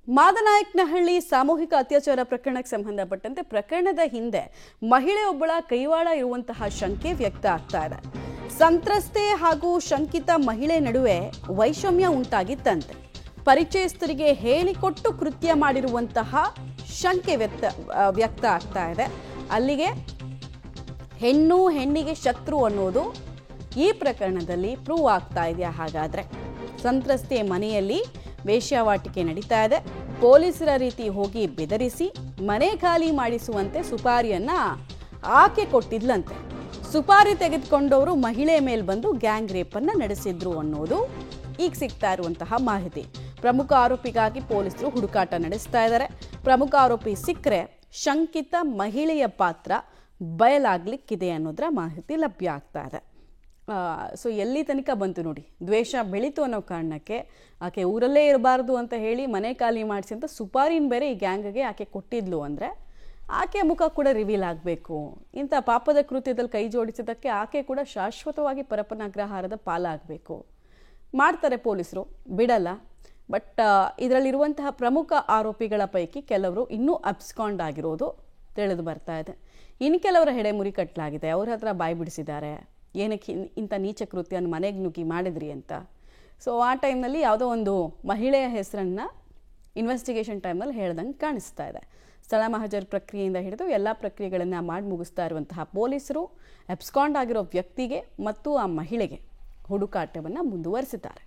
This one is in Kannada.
ಮಾದನಾಯಕನಹಳ್ಳಿ ಸಾಮೂಹಿಕ ಅತ್ಯಾಚಾರ ಪ್ರಕರಣಕ್ಕೆ ಸಂಬಂಧಪಟ್ಟಂತೆ ಪ್ರಕರಣದ ಹಿಂದೆ ಮಹಿಳೆಯೊಬ್ಬಳ ಕೈವಾಡ ಇರುವಂತಹ ಶಂಕೆ ವ್ಯಕ್ತ ಆಗ್ತಾ ಇದೆ. ಸಂತ್ರಸ್ತೆ ಹಾಗೂ ಶಂಕಿತ ಮಹಿಳೆ ನಡುವೆ ವೈಷಮ್ಯ ಉಂಟಾಗಿತ್ತಂತೆ. ಪರಿಚಯಸ್ಥರಿಗೆ ಹೇಳಿಕೊಟ್ಟು ಕೃತ್ಯ ಮಾಡಿರುವಂತಹ ಶಂಕೆ ವ್ಯಕ್ತ ಆಗ್ತಾ ಇದೆ. ಅಲ್ಲಿಗೆ ಹೆಣ್ಣಿಗೆ ಶತ್ರು ಅನ್ನೋದು ಈ ಪ್ರಕರಣದಲ್ಲಿ ಪ್ರೂವ್ ಆಗ್ತಾ ಇದೆಯಾ? ಹಾಗಾದ್ರೆ ಸಂತ್ರಸ್ತೆ ಮನೆಯಲ್ಲಿ ವೇಶ್ಯಾವಾಟಿಕೆ ನಡೀತಾ ಇದೆ. ಪೊಲೀಸರ ರೀತಿ ಹೋಗಿ ಬೆದರಿಸಿ ಮನೆ ಖಾಲಿ ಮಾಡಿಸುವಂತೆ ಸುಪಾರಿಯನ್ನ ಆಕೆ ಕೊಟ್ಟಿದ್ಲಂತೆ. ಸುಪಾರಿ ತೆಗೆದುಕೊಂಡವರು ಮಹಿಳೆ ಮೇಲೆ ಬಂದು ಗ್ಯಾಂಗ್ ರೇಪ್ ಅನ್ನ ನಡೆಸಿದ್ರು ಅನ್ನೋದು ಈಗ ಸಿಗ್ತಾ ಇರುವಂತಹ ಮಾಹಿತಿ. ಪ್ರಮುಖ ಆರೋಪಿಗಾಗಿ ಪೊಲೀಸರು ಹುಡುಕಾಟ ನಡೆಸ್ತಾ ಇದ್ದಾರೆ. ಪ್ರಮುಖ ಆರೋಪಿ ಸಿಕ್ಕರೆ ಶಂಕಿತ ಮಹಿಳೆಯ ಪಾತ್ರ ಬಯಲಾಗ್ಲಿಕ್ಕಿದೆ ಅನ್ನೋದ್ರ ಮಾಹಿತಿ ಲಭ್ಯ ಆಗ್ತಾ ಇದೆ. ಸೊ ಎಲ್ಲಿ ತನಕ ಬಂತು ನೋಡಿ, ದ್ವೇಷ ಬೆಳೀತು ಅನ್ನೋ ಕಾರಣಕ್ಕೆ ಆಕೆ ಊರಲ್ಲೇ ಇರಬಾರ್ದು ಅಂತ ಹೇಳಿ ಮನೆ ಖಾಲಿ ಮಾಡಿಸಿ ಅಂತ ಸುಪಾರಿನ ಬೇರೆ ಈ ಗ್ಯಾಂಗ್ಗೆ ಆಕೆ ಕೊಟ್ಟಿದ್ಲು ಅಂದರೆ ಆಕೆ ಮುಖ ಕೂಡ ರಿವೀಲ್ ಆಗಬೇಕು. ಇಂಥ ಪಾಪದ ಕೃತ್ಯದಲ್ಲಿ ಕೈ ಜೋಡಿಸಿದ್ದಕ್ಕೆ ಆಕೆ ಕೂಡ ಶಾಶ್ವತವಾಗಿ ಪರಪನಾಗ್ರಹಾರದ ಪಾಲಾಗಬೇಕು. ಮಾಡ್ತಾರೆ ಪೊಲೀಸರು, ಬಿಡಲ್ಲ. ಬಟ್ ಇದರಲ್ಲಿರುವಂತಹ ಪ್ರಮುಖ ಆರೋಪಿಗಳ ಪೈಕಿ ಕೆಲವರು ಇನ್ನೂ ಅಬ್ಸ್ಕಾಂಡ್ ಆಗಿರೋದು ತಿಳಿದು ಬರ್ತಾ ಇದೆ. ಇನ್ನು ಕೆಲವರ ಹೆಡೆಮುರಿ ಕಟ್ಟಲಾಗಿದೆ. ಅವ್ರ ಹತ್ರ ಬಾಯಿ ಬಿಡಿಸಿದ್ದಾರೆ, ಏನಕ್ಕೆ ಇಂಥ ನೀಚ ಕೃತ್ಯನ ಮನೆಗೆ ನುಗ್ಗಿ ಮಾಡಿದ್ರಿ ಅಂತ. ಸೊ ಆ ಟೈಮ್ನಲ್ಲಿ ಯಾವುದೋ ಒಂದು ಮಹಿಳೆಯ ಹೆಸರನ್ನು ಇನ್ವೆಸ್ಟಿಗೇಷನ್ ಟೈಮಲ್ಲಿ ಹೇಳ್ದಂಗೆ ಕಾಣಿಸ್ತಾ ಇದೆ. ಸ್ಥಳ ಮಹಜರ್ ಪ್ರಕ್ರಿಯೆಯಿಂದ ಹಿಡಿದು ಎಲ್ಲ ಪ್ರಕ್ರಿಯೆಗಳನ್ನು ಮಾಡಿ ಮುಗಿಸ್ತಾ ಇರುವಂತಹ ಪೊಲೀಸರು ಅಬ್ಸ್ಕಾಂಡ್ ಆಗಿರೋ ವ್ಯಕ್ತಿಗೆ ಮತ್ತು ಆ ಮಹಿಳೆಗೆ ಹುಡುಕಾಟವನ್ನು ಮುಂದುವರಿಸಿದ್ದಾರೆ.